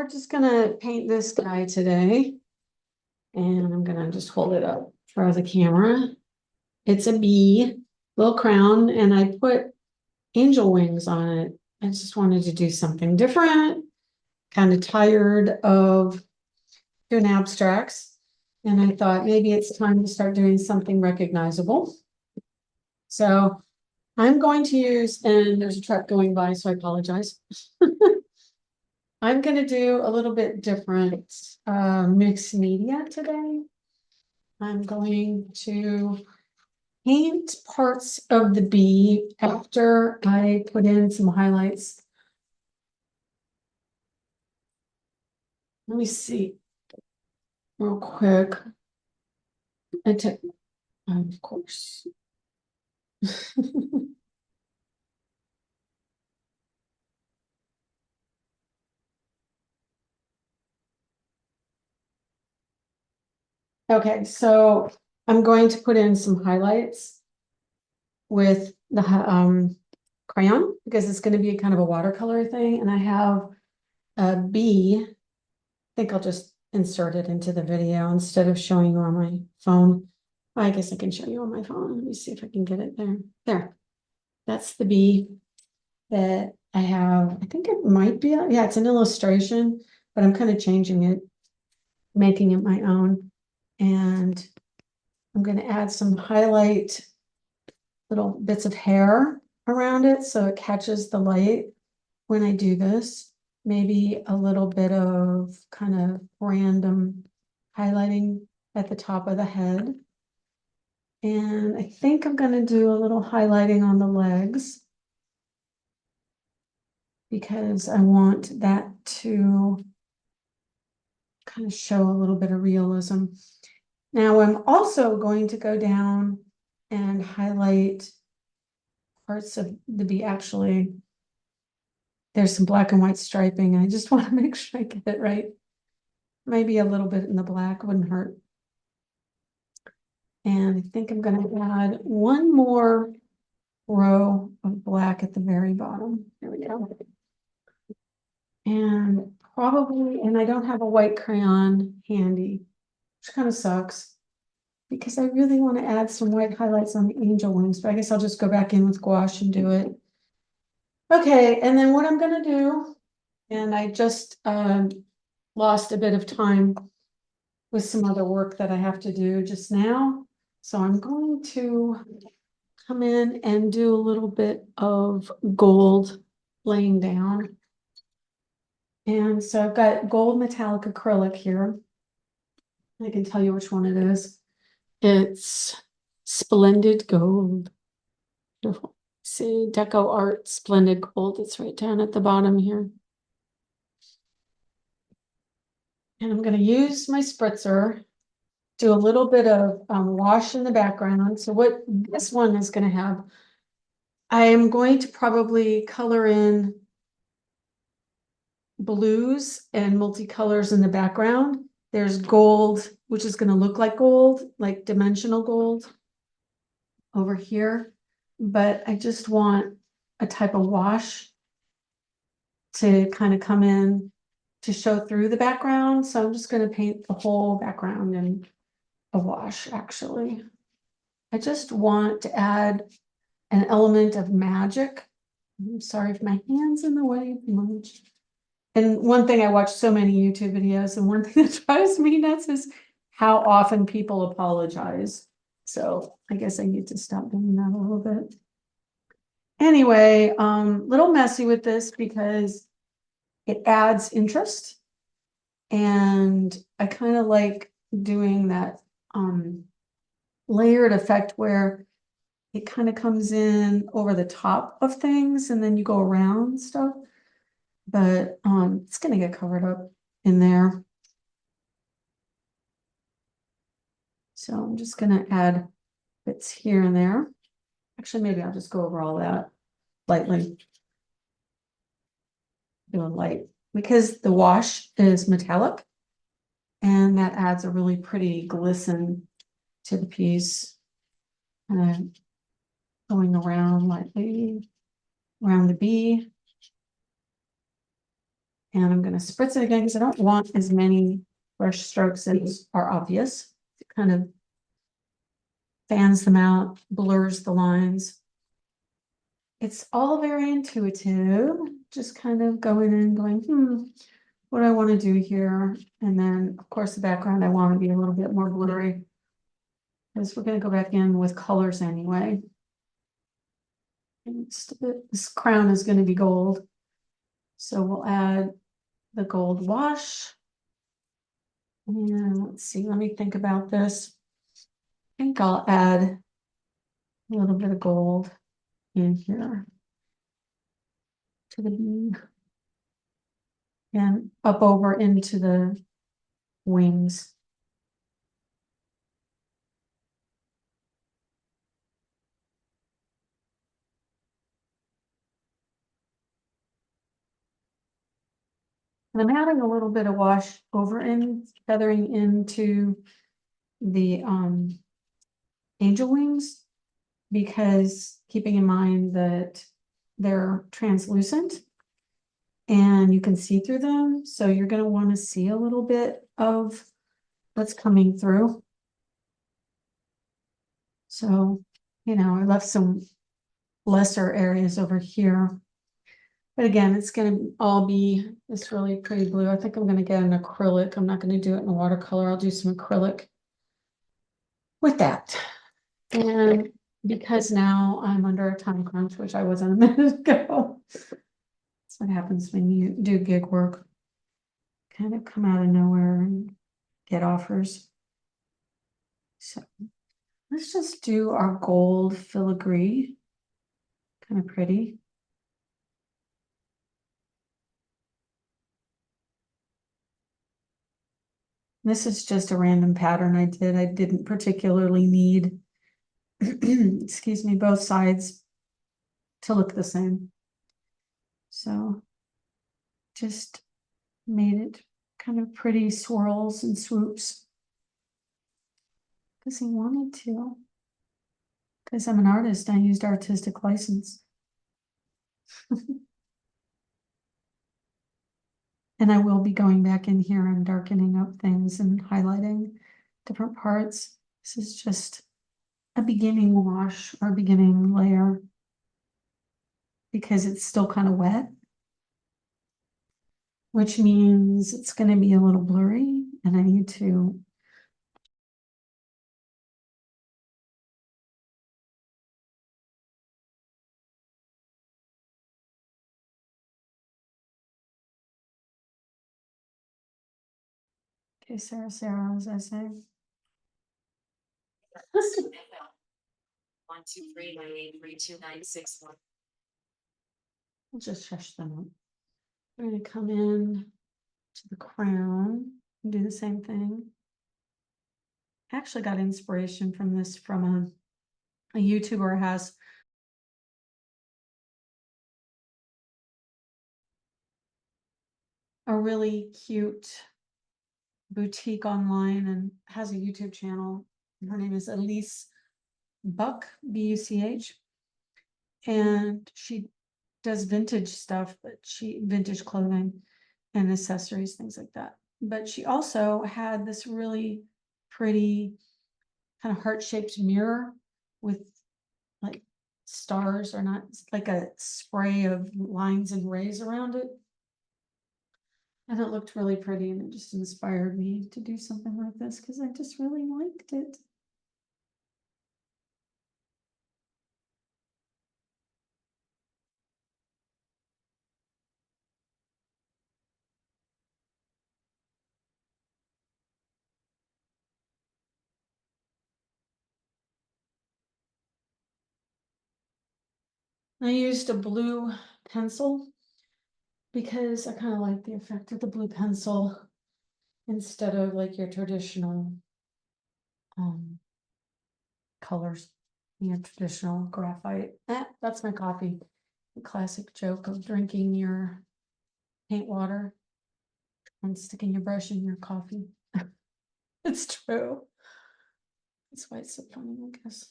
we're just gonna paint this guy today. And I'm gonna just hold it up for the camera. It's a bee, little crown, and I put angel wings on it. I just wanted to do something different. Kind of tired of doing abstracts. And I thought maybe it's time to start doing something recognizable. So I'm going to use, and there's a truck going by, so I apologize. I'm going to do a little bit different mixed media today. I'm going to paint parts of the bee after I put in some highlights. Let me see real quick. I took, of course. Okay, so I'm going to put in some highlights with the crayon because it's going to be kind of a watercolor thing, and I have a bee. I think I'll just insert it into the video instead of showing you on my phone. I guess I can show you on my phone. Let me see if I can get it there. There. That's the bee that I have. I think it might be, yeah, it's an illustration, but I'm kind of changing it, making it my own. And I'm going to add some highlight little bits of hair around it so it catches the light when I do this. Maybe a little bit of kind of random highlighting at the top of the head. And I think I'm going to do a little highlighting on the legs because I want that to kind of show a little bit of realism. Now I'm also going to go down and highlight parts of the bee. Actually, there's some black and white striping. I just want to make sure I get it right. Maybe a little bit in the black wouldn't hurt. And I think I'm going to add one more row of black at the very bottom. There we go. And probably, and I don't have a white crayon handy, which kind of sucks because I really want to add some white highlights on the angel wings, but I guess I'll just go back in with gouache and do it. Okay, and then what I'm going to do, and I just lost a bit of time with some other work that I have to do just now. So I'm going to come in and do a little bit of gold laying down. And so I've got gold metallic acrylic here. I can tell you which one it is. It's Splendid Gold. Beautiful. See, Deco Art Splendid Gold. It's right down at the bottom here. And I'm going to use my spritzer, do a little bit of wash in the background. So what this one is going to have, I am going to probably color in blues and multicolors in the background. There's gold, which is going to look like gold, like dimensional gold over here. But I just want a type of wash to kind of come in to show through the background. So I'm just going to paint the whole background in a wash, actually. I just want to add an element of magic. I'm sorry if my hand's in the way. And one thing, I watch so many YouTube videos, and one thing that drives me nuts is how often people apologize. So I guess I need to stop doing that a little bit. Anyway, little messy with this because it adds interest. And I kind of like doing that layered effect where it kind of comes in over the top of things and then you go around stuff. But it's going to get covered up in there. So I'm just going to add bits here and there. Actually, maybe I'll just go over all that lightly. Doing light because the wash is metallic and that adds a really pretty glisten to the piece. And going around lightly around the bee. And I'm gonna spritz it again because I don't want as many brush strokes as are obvious. It kind of fans them out, blurs the lines. It's all very intuitive, just kind of going in and going, what do I want to do here? And then, of course, the background, I want to be a little bit more blurry because we're going to go back in with colors anyway. And this crown is going to be gold. So we'll add the gold wash. And let's see, let me think about this. I think I'll add a little bit of gold in here to the bead and up over into the wings. And I'm adding a little bit of wash over and feathering into the angel wings, because keeping in mind that they're translucent and you can see through them, so you're going to want to see a little bit of what's coming through. So, I left some lesser areas over here. But again, it's going to all be this really pretty blue. I think I'm going to get an acrylic. I'm not going to do it in a watercolor. I'll do some acrylic with that. And because now I'm under a time crunch, which I wasn't a minute ago. That's what happens when you do gig work. Kind of come out of nowhere and get offers. So let's just do our gold filigree. Kind of pretty. This is just a random pattern I did. I didn't particularly need, excuse me, both sides to look the same. So just made it kind of pretty swirls and swoops. Because he wanted to. Because I'm an artist, I used artistic license. And I will be going back in here and darkening up things and highlighting different parts. This is just a beginning wash or beginning layer because it's still kind of wet, which means it's going to be a little blurry and I need to okay, Sarah, as I say. 123983296. We'll just shush them up. We're going to come in to the crown and do the same thing. I actually got inspiration from this from a YouTuber has a really cute boutique online and has a YouTube channel. Her name is Elise Buck, B-U-C-H. And she does vintage stuff, but vintage clothing and accessories, things like that. But she also had this really pretty kind of heart-shaped mirror with like stars, or not, like a spray of lines and rays around it. And it looked really pretty, and it just inspired me to do something like this because I just really liked it. I used a blue pencil because I kind of like the effect of the blue pencil instead of like your traditional colors, your traditional graphite. That's my coffee. The classic joke of drinking your paint water and sticking your brush in your coffee. It's true. That's why it's so funny, I guess.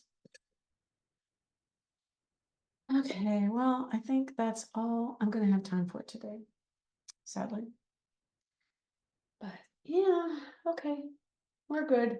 Okay, well, I think that's all I'm gonna have time for today. sadly. But yeah, okay, we're good.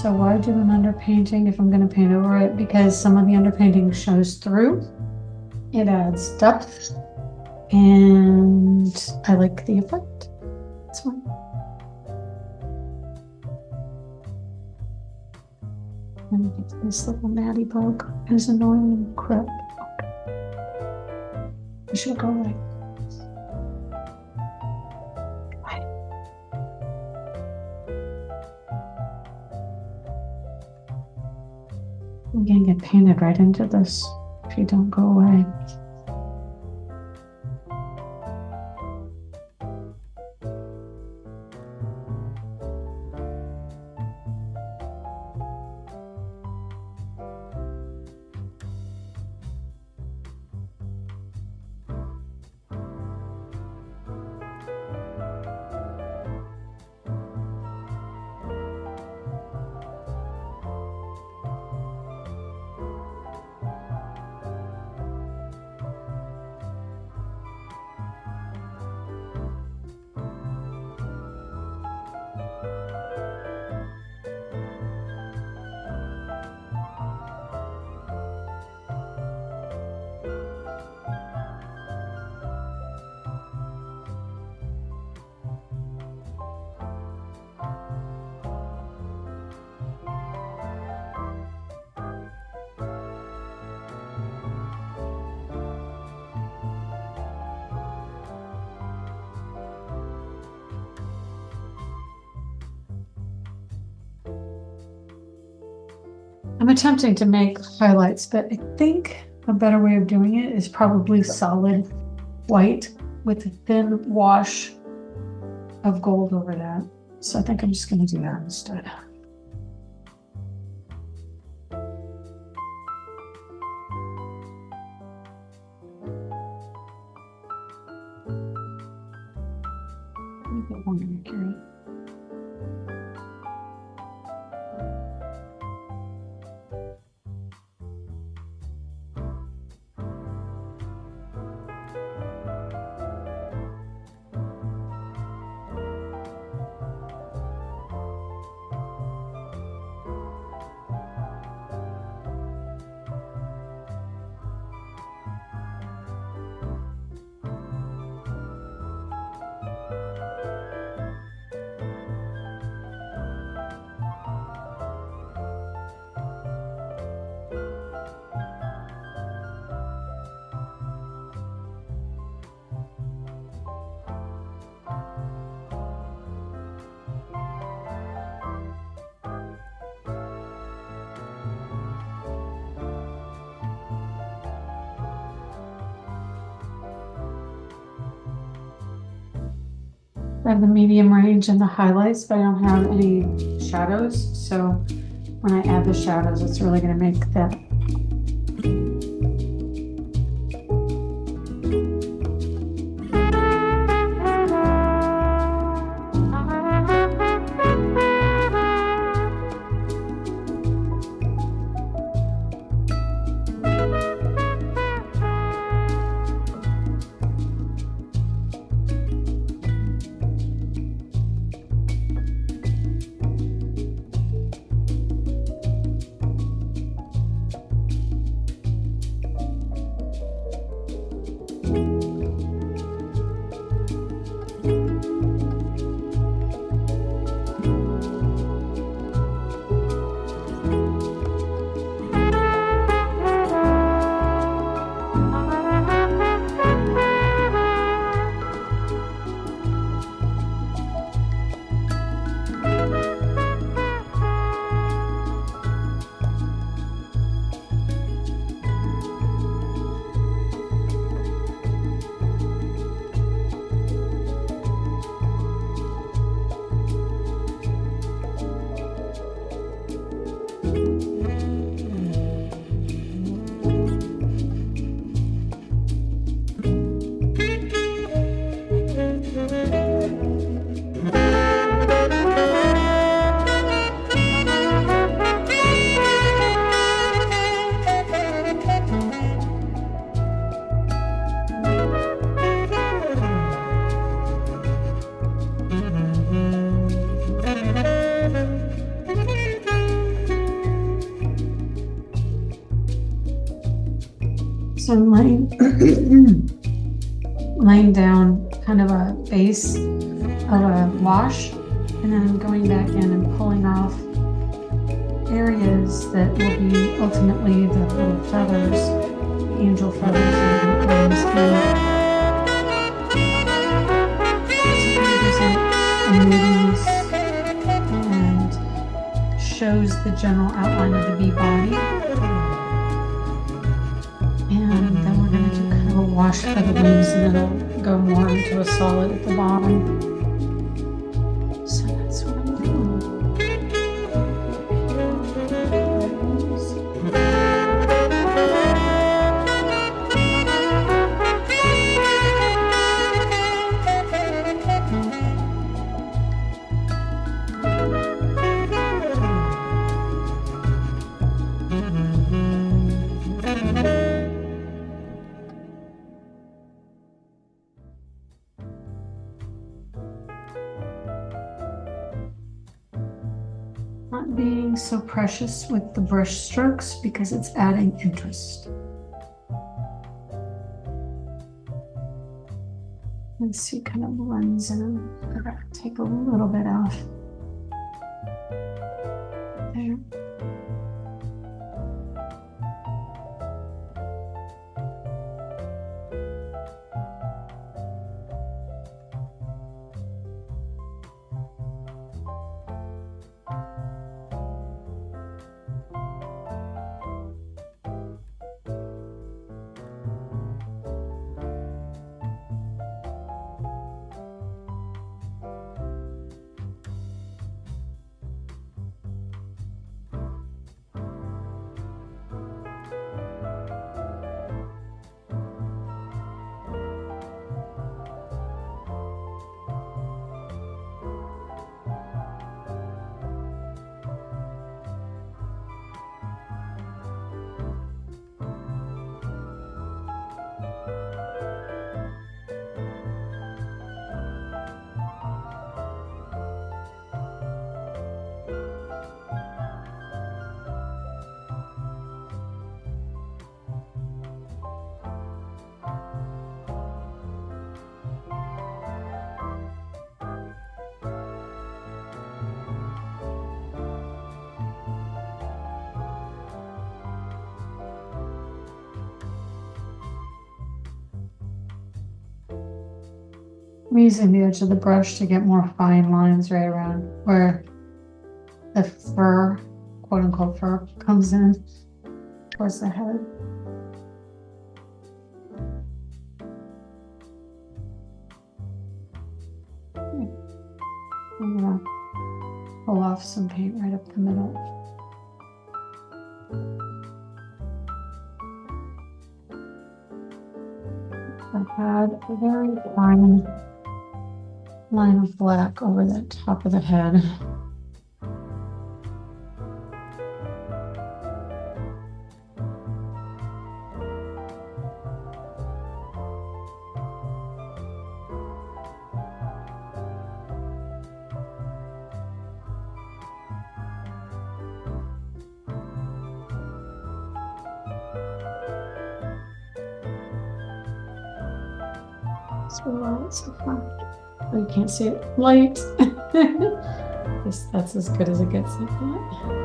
So why do an underpainting if I'm going to paint over it? Because some of the underpainting shows through. It adds depth, and I like the effect. That's fine. And this little matty bug is annoying crap. I should go away. I'm gonna get painted right into this if you don't go away. I'm attempting to make highlights, but I think a better way of doing it is probably solid white with a thin wash of gold over that. So I think I'm just going to do that instead. Get one accurate. I have the medium range and the highlights, but I don't have any shadows. So when I add the shadows, it's really going to make that So I'm laying down kind of a base of a wash, and then I'm going back in and pulling off areas that will be ultimately the little feathers, the angel feathers and the and shows the general outline of the bee body. gouache for the wings, and then I'll go more into a solid at the bottom. So that's what I'm doing. Not being so precious with the brush strokes because it's adding interest. Let's see, kind of blends in. I gotta take a little bit off. There. I'm using the edge of the brush to get more fine lines right around where the fur, quote unquote fur, comes in towards the head. I'm gonna pull off some paint right up the middle. I've had a very fine line of black over the top of the head. So fun. Oh, you can't see it. Light. That's as good as it gets like that.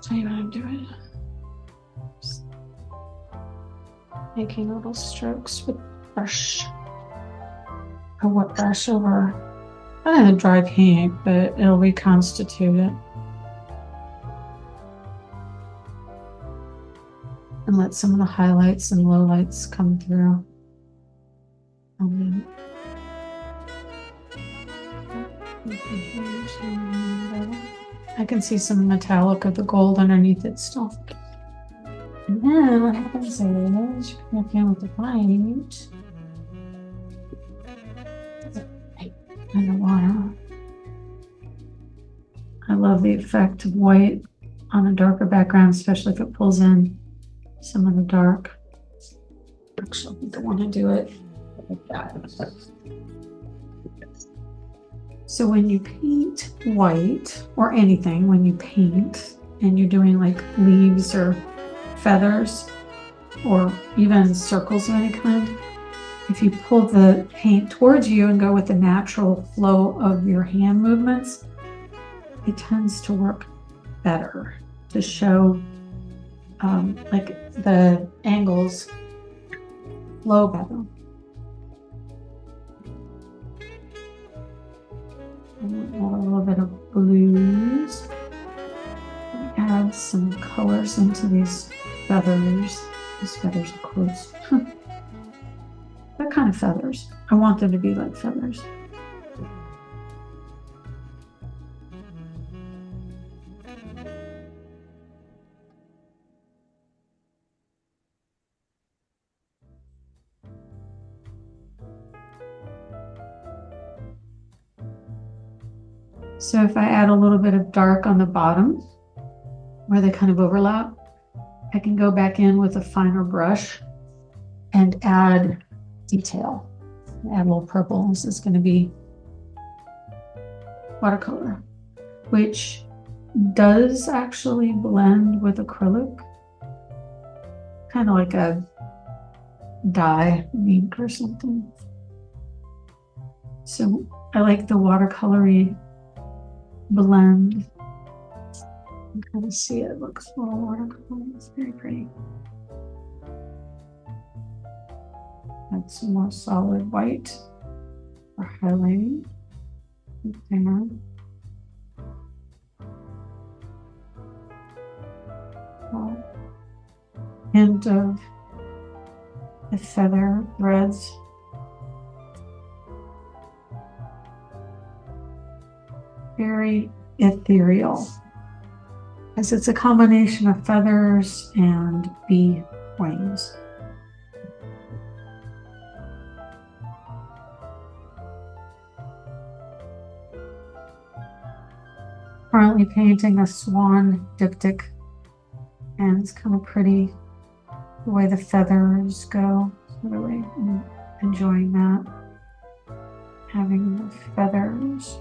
tell you what I'm doing. Just making little strokes with brush. A wet brush over kind of a dry paint, but it'll reconstitute it. And let some of the highlights and lowlights come through. I can see some metallic of the gold underneath it still. And then what happens is you come back in with the white and the water. I love the effect of white on a darker background, especially if it pulls in some of the dark. Actually, I think I want to do it like that. So when you paint white or anything, when you paint and you're doing like leaves or feathers or even circles of any kind, if you pull the paint towards you and go with the natural flow of your hand movements, it tends to work better to show like the angles flow better. A little bit of blues. Add some colors into these feathers. These feathers are close. What kind of feathers? I want them to be like feathers. So if I add a little bit of dark on the bottom where they kind of overlap, I can go back in with a finer brush and add detail. Add a little purple. This is going to be watercolor, which does actually blend with acrylic, kind of like a dye ink or something. So I like the watercolory blend. You can kind of see it looks a little watercolor. It's very pretty. Add some more solid white for highlighting. There. Hint of the feather threads. Very ethereal, as it's a combination of feathers and bee wings. Currently painting a swan diptych, and it's kind of pretty the way the feathers go. Really enjoying that, having the feathers.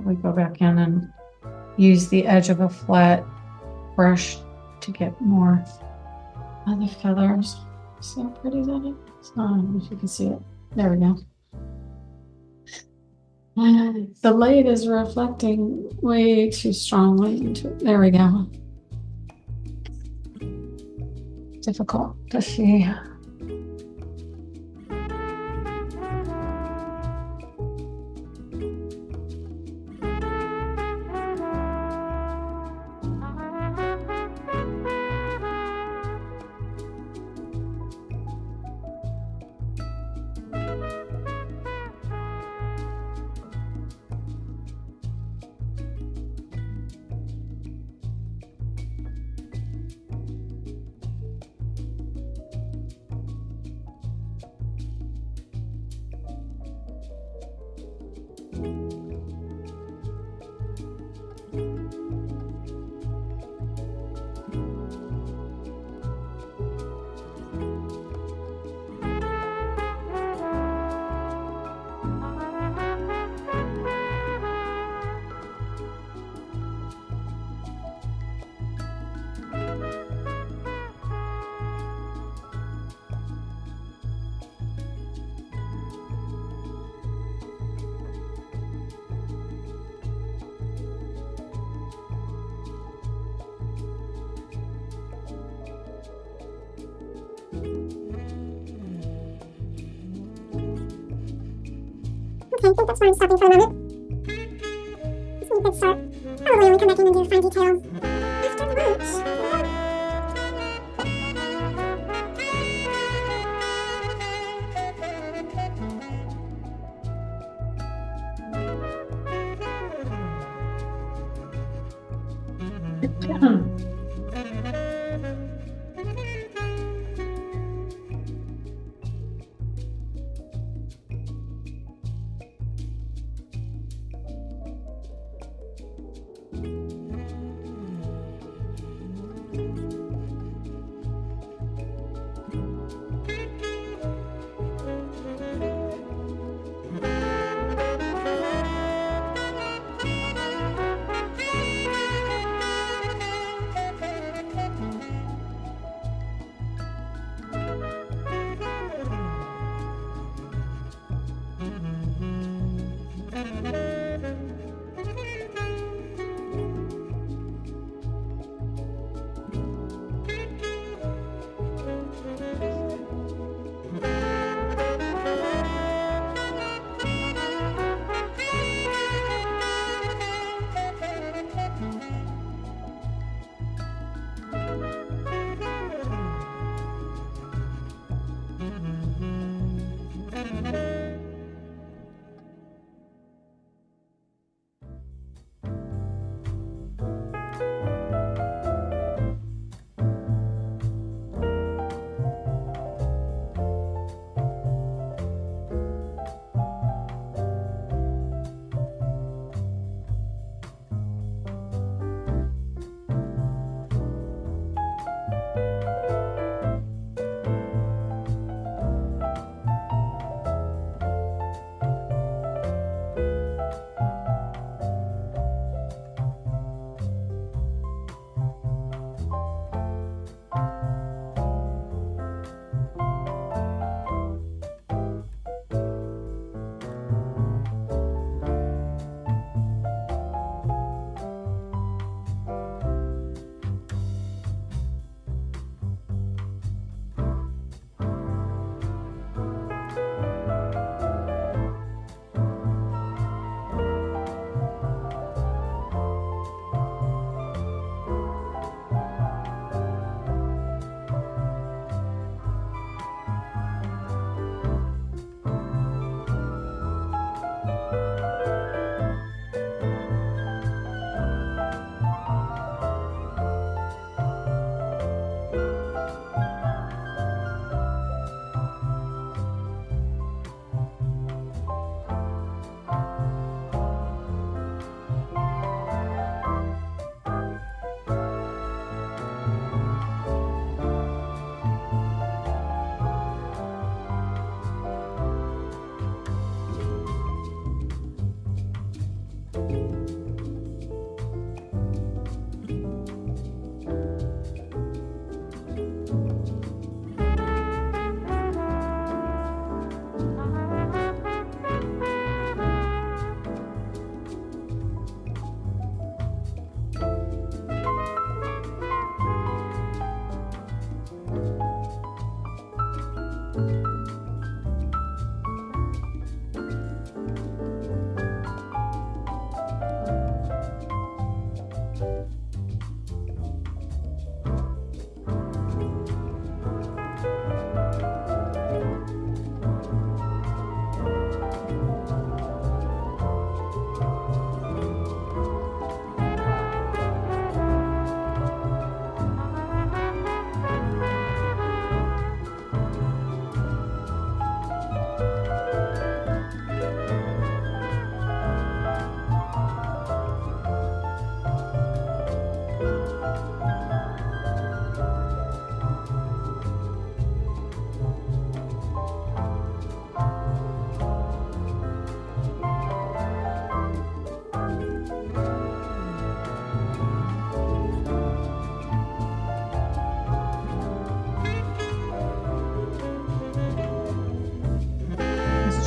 We go back in and use the edge of a flat brush to get more of the feathers. See how pretty that is? It's not, I don't know if you can see it. There we go. And the light is reflecting way too strongly into it. There we go. Difficult to see. I think that's where I'm stopping for the moment. This is a good start. Probably only come back in and do fine details after lunch.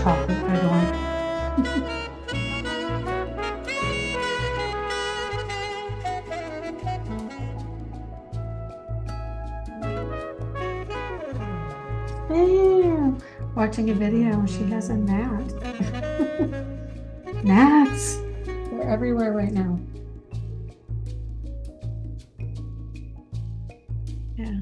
chocolate, by the way. Watching a video, she has a mat. Gnats, they're everywhere right now. Yeah.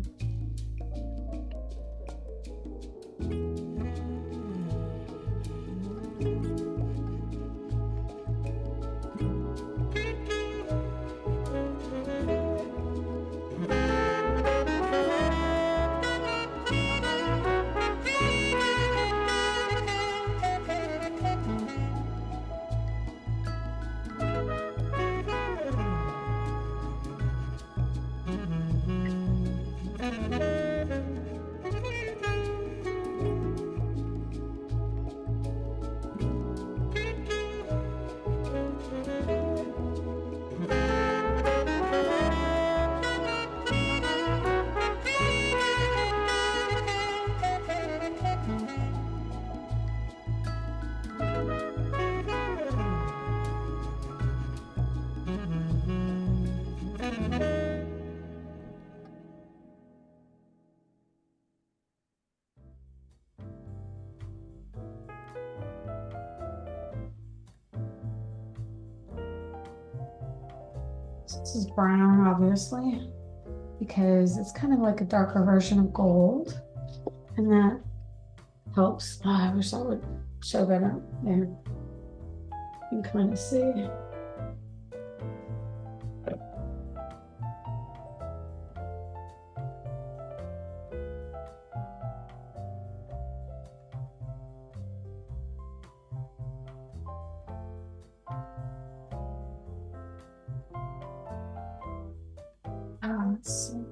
This is brown, obviously, because it's kind of like a darker version of gold, and that helps. Oh, I wish I would show better there. You can kind of see. Let's see.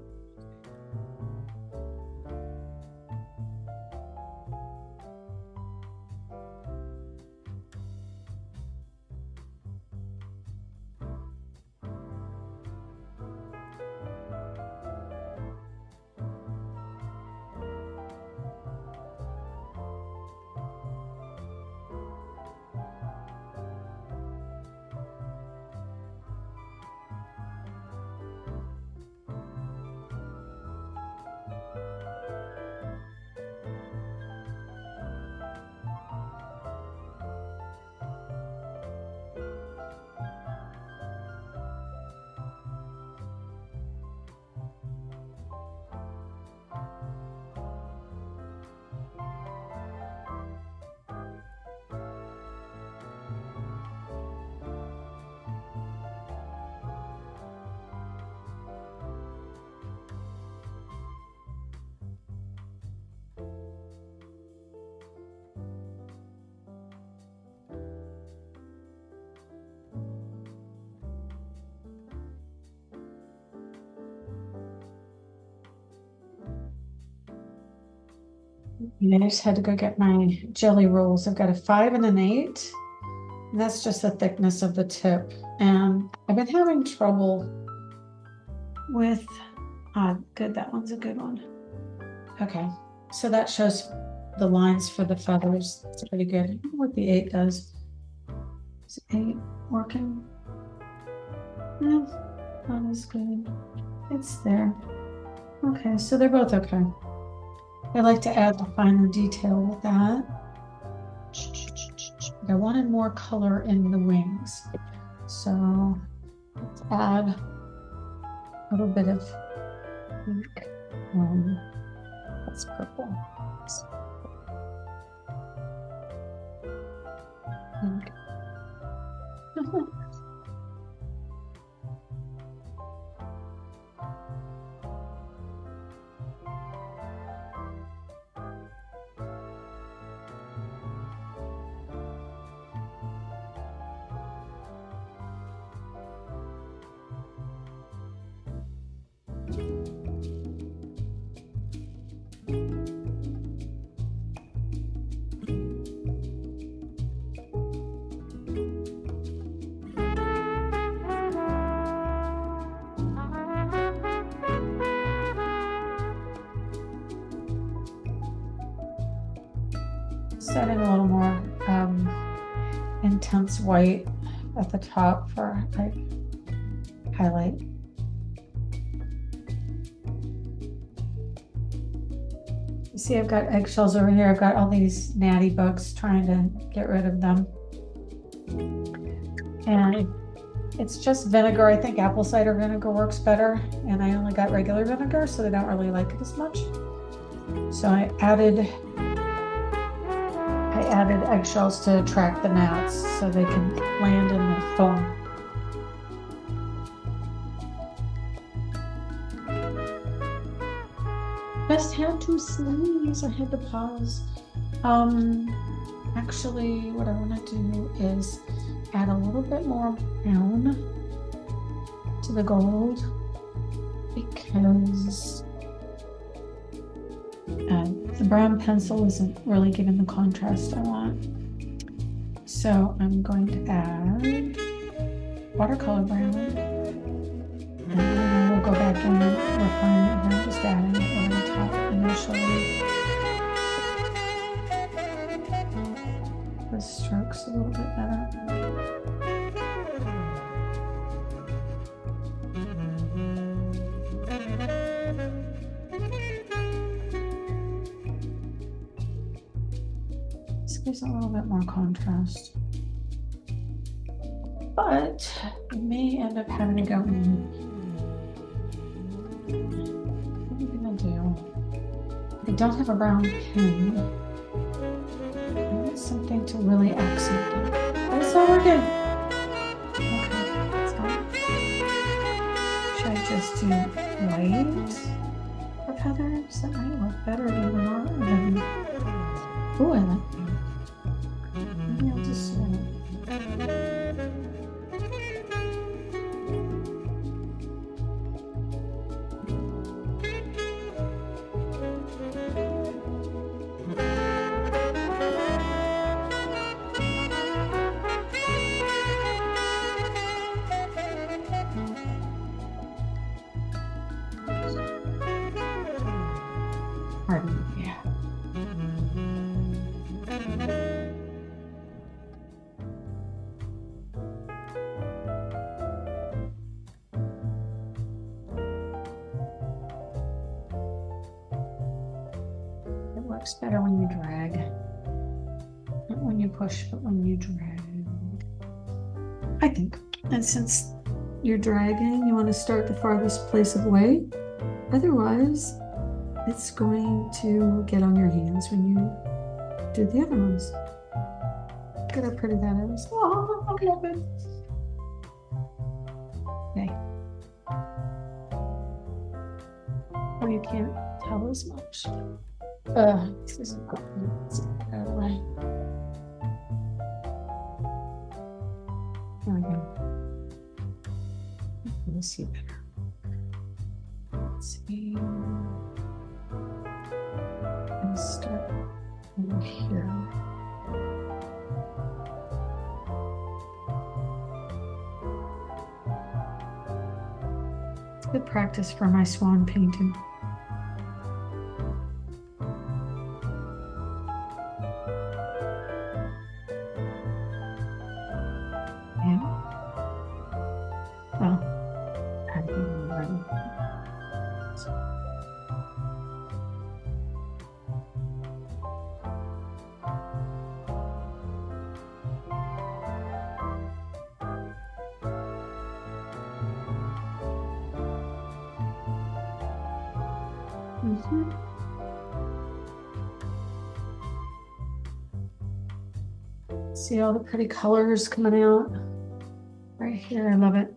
I just had to go get my jelly rolls. I've got a 5 and an 8. And that's just the thickness of the tip. And I've been having trouble with, good, that one's a good one. Okay, so that shows the lines for the feathers. It's pretty good. I don't know what the 8 does. Is 8 working? No, not as good. It's there. Okay, so they're both okay. I like to add the finer detail with that. I wanted more color in the wings. So let's add a little bit of pink. That's purple. Pink. Set in a little more intense white at the top for like highlight. See, I've got eggshells over here. I've got all these natty bugs trying to get rid of them. And it's just vinegar. I think apple cider vinegar works better. And I only got regular vinegar, so they don't really like it as much. So I added eggshells to attract the gnats so they can land in the foam. Just had to sneeze. I had to pause. Actually, what I want to do is add a little bit more brown to the gold because the brown pencil isn't really giving the contrast I want. So I'm going to add watercolor brown, and then we'll go back and refine it. And I'm just adding it over the top initially. The strokes a little bit better. This gives a little bit more contrast, but I may end up having to go in. What am I gonna do? I don't have a brown pen. I want something to really accent it. But it's not working. Okay, that's fine. Should I just do white for feathers? That might work better than the normal. Oh, I like that. Maybe I'll just pardon me. Yeah. It works better when you drag. Not when you push, but when you drag. I think. And since you're dragging, you want to start the farthest place away. Otherwise, it's going to get on your hands when you do the other ones. Look at how pretty that is. Oh, I love it. Okay. Oh, you can't tell as much. This isn't good. Let's get that out of the way. There we go. Let's see better. Let's see. And start over here. It's good practice for my swan painting. See all the pretty colors coming out right here. I love it.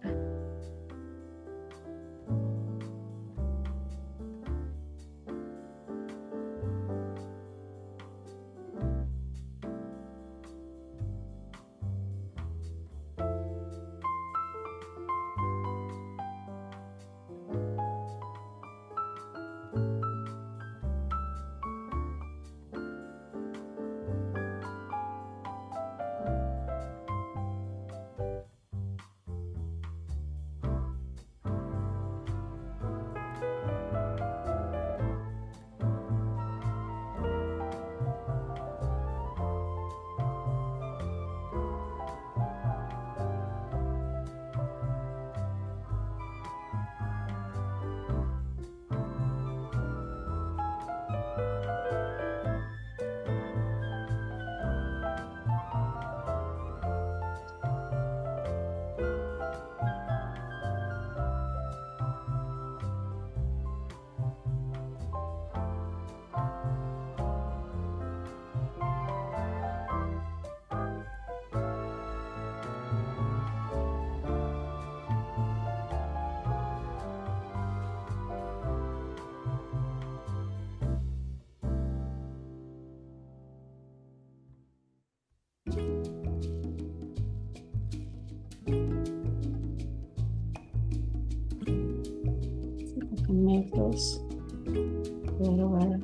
this right away.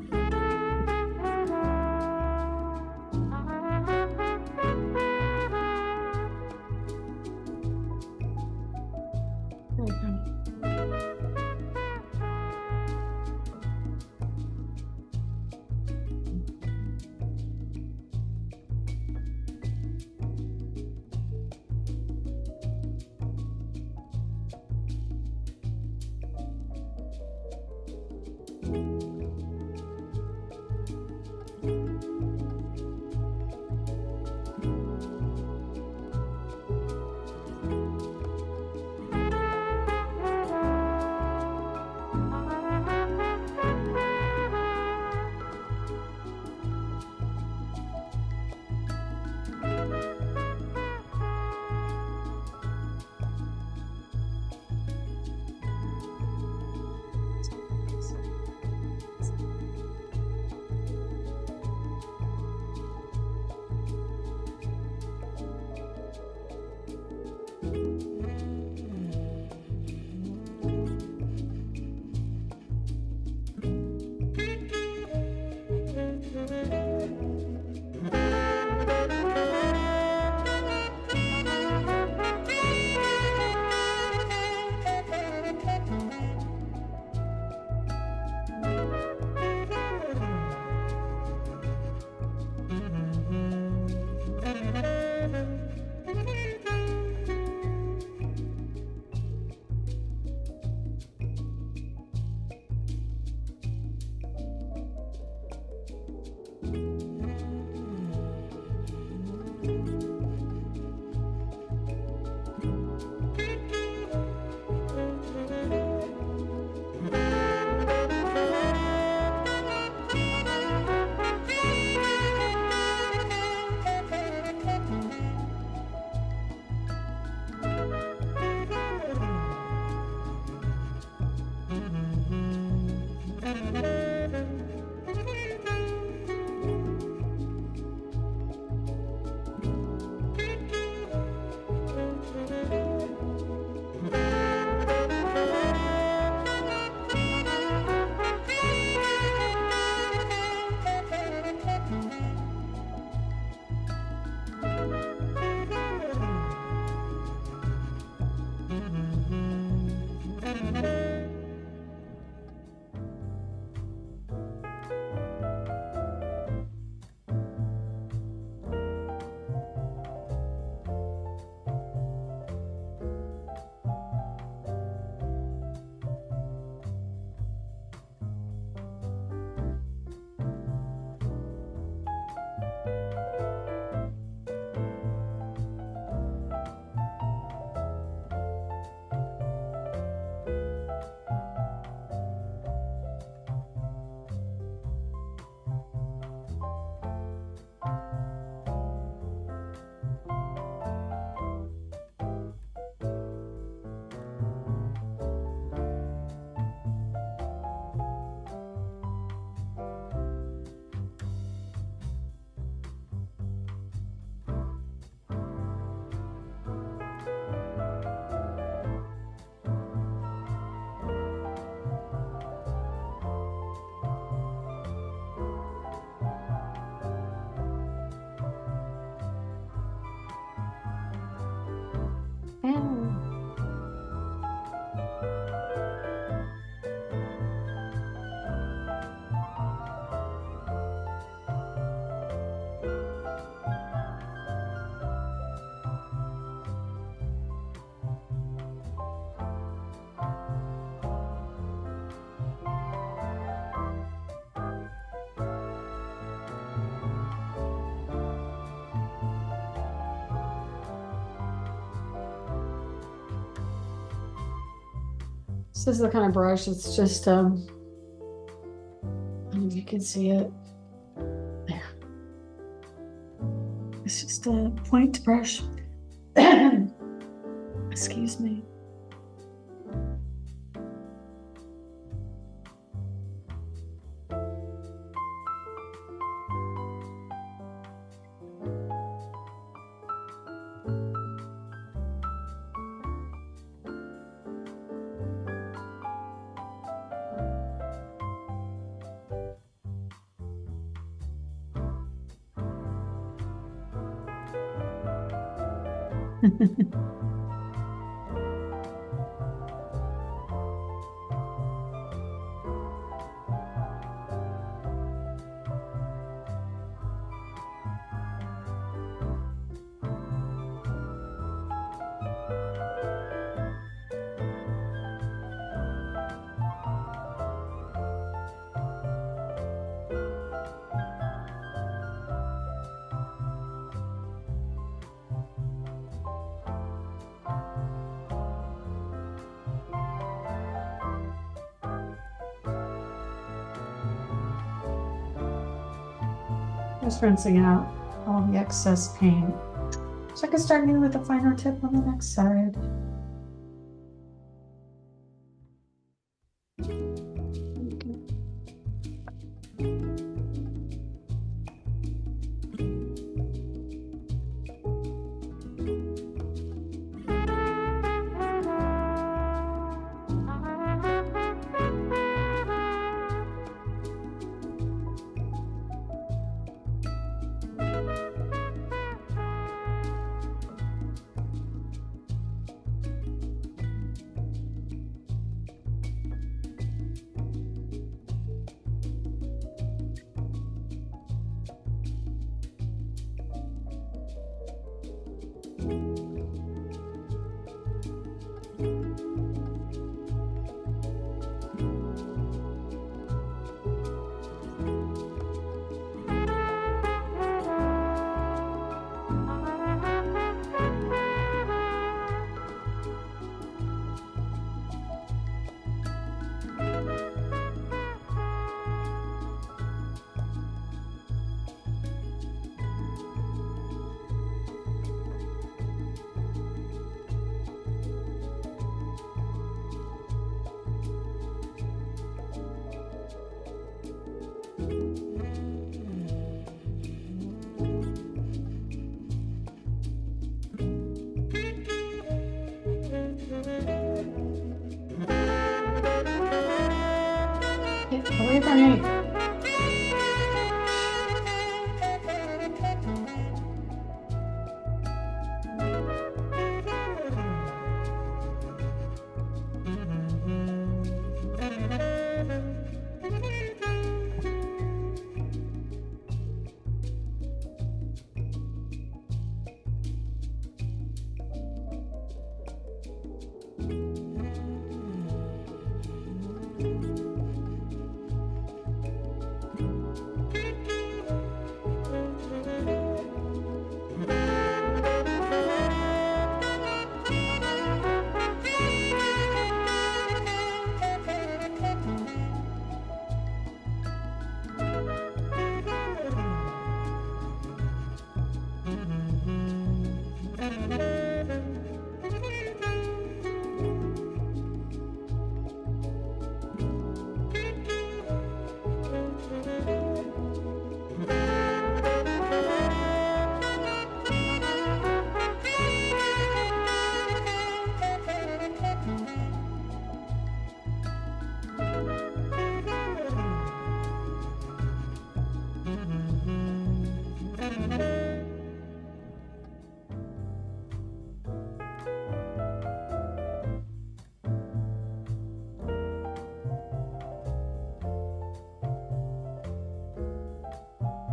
There we go. So this is the kind of brush, it's just, I don't know if you can see it. There. It's just a point brush. Excuse me. Just rinsing out all the excess paint. So I can start maybe with a finer tip on the next side. Away from me.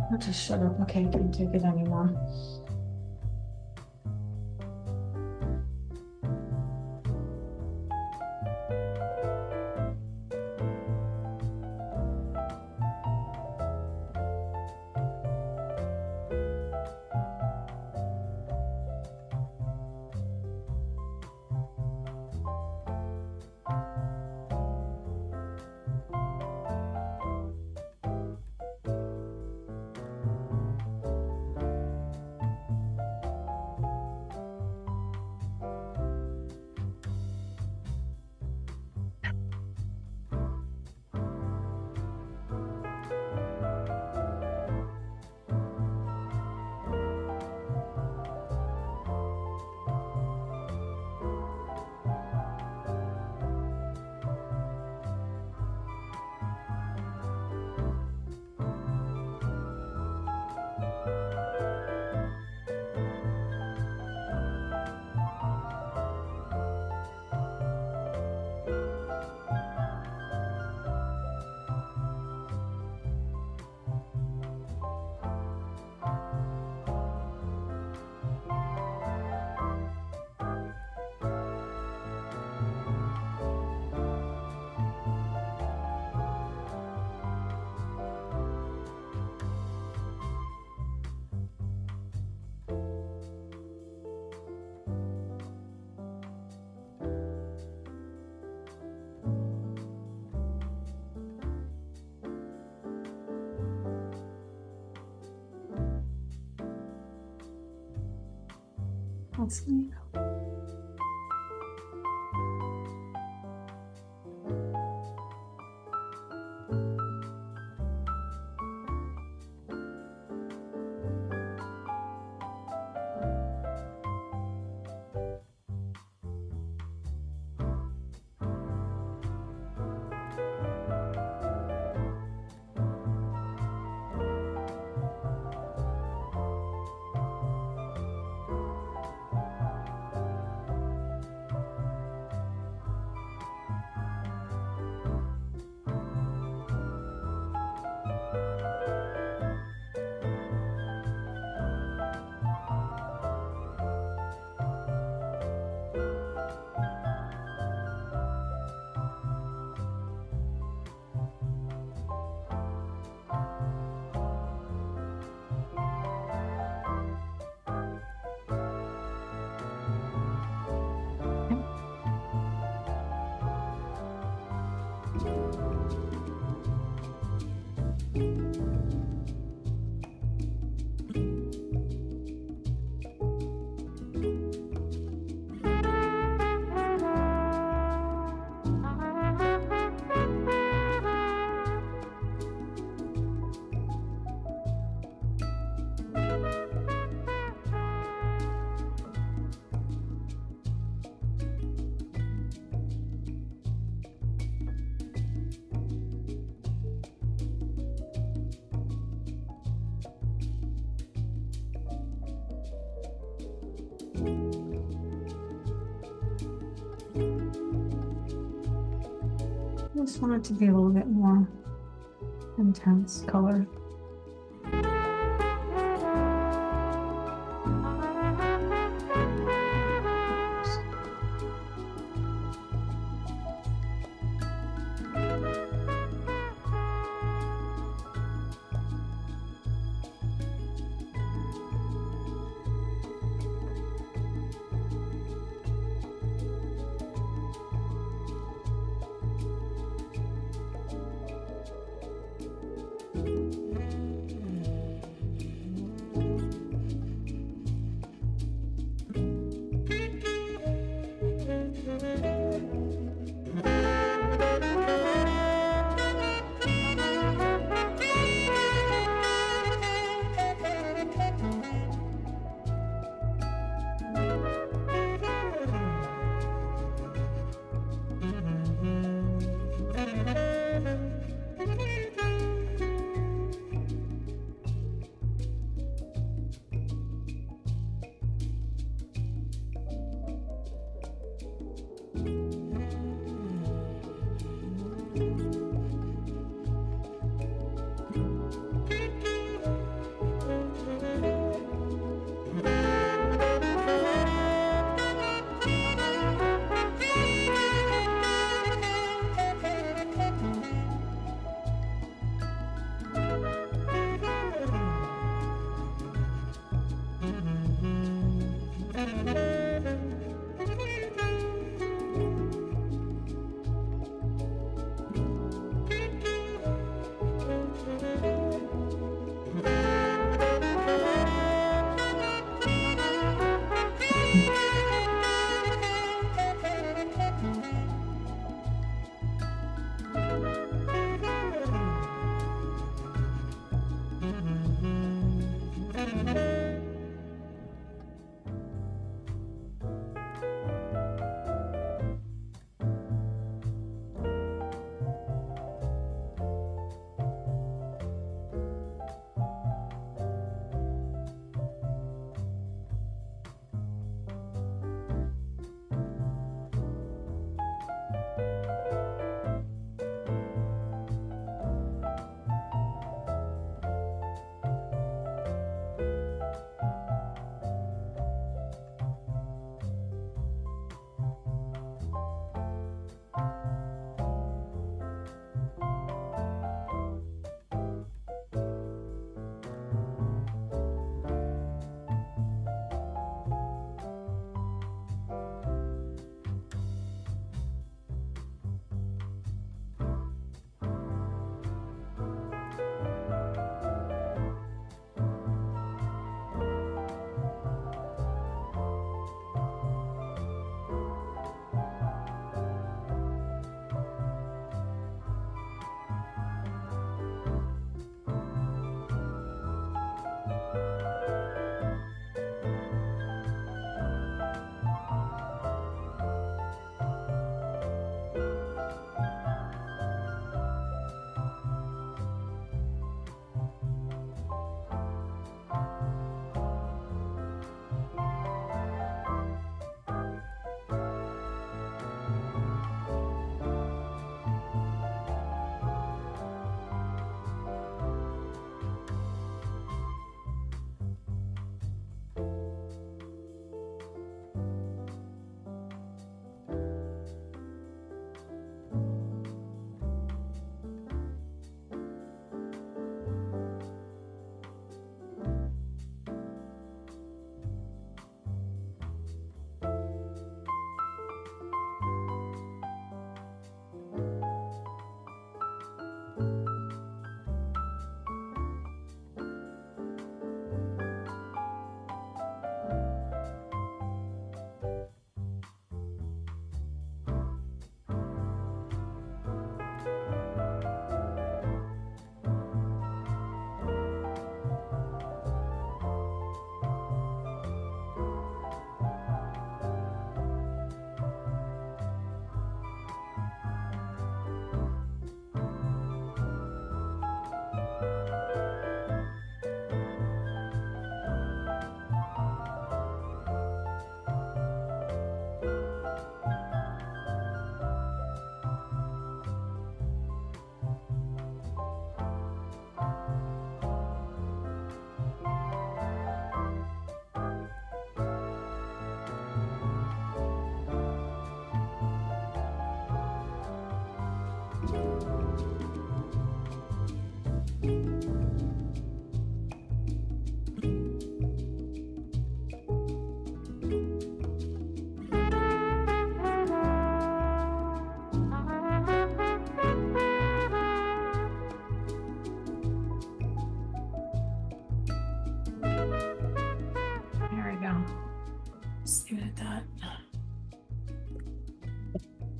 I'll just shut up. Okay, I can't take it anymore. Fesliyan. I just want it to be a little bit more intense color.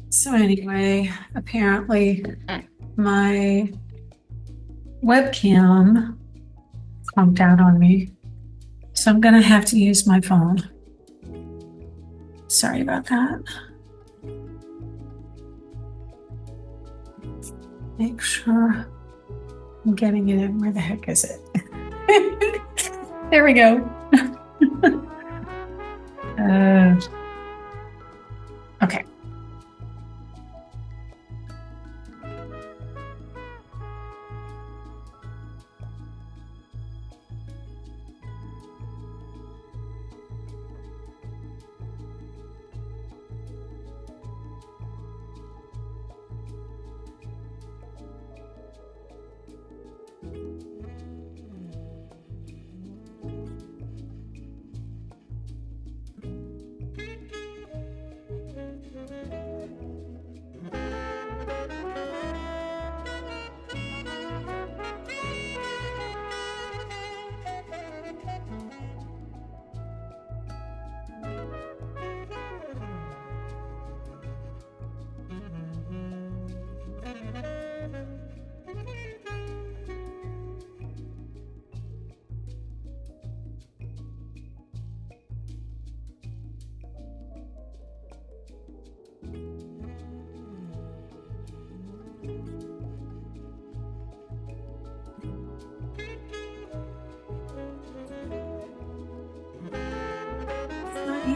So anyway, apparently my webcam clunked out on me. So I'm gonna have to use my phone. Sorry about that. Make sure I'm getting it in. Where the heck is it? There we go. Okay.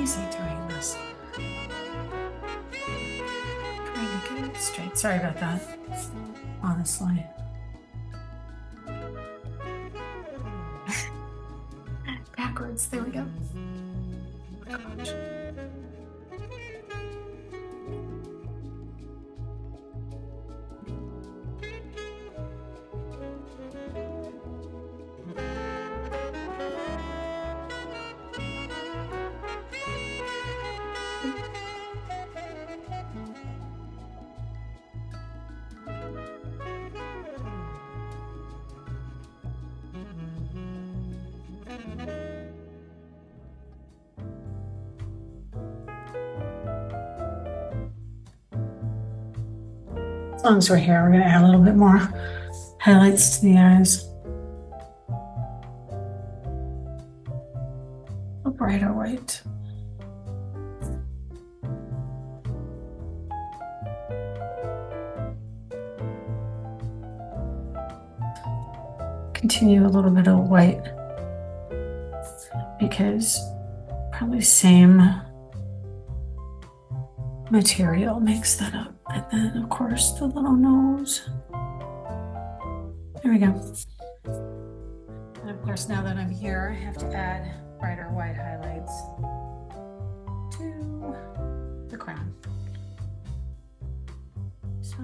Easy doing this. Trying to get it straight. Sorry about that. Honestly. Backwards. There we go. Gosh. As long as we're here, we're going to add a little bit more highlights to the eyes. A brighter white. Continue a little bit of white because probably same material makes that up. And then of course the little nose. There we go. And of course now that I'm here, I have to add brighter white highlights to the crown. So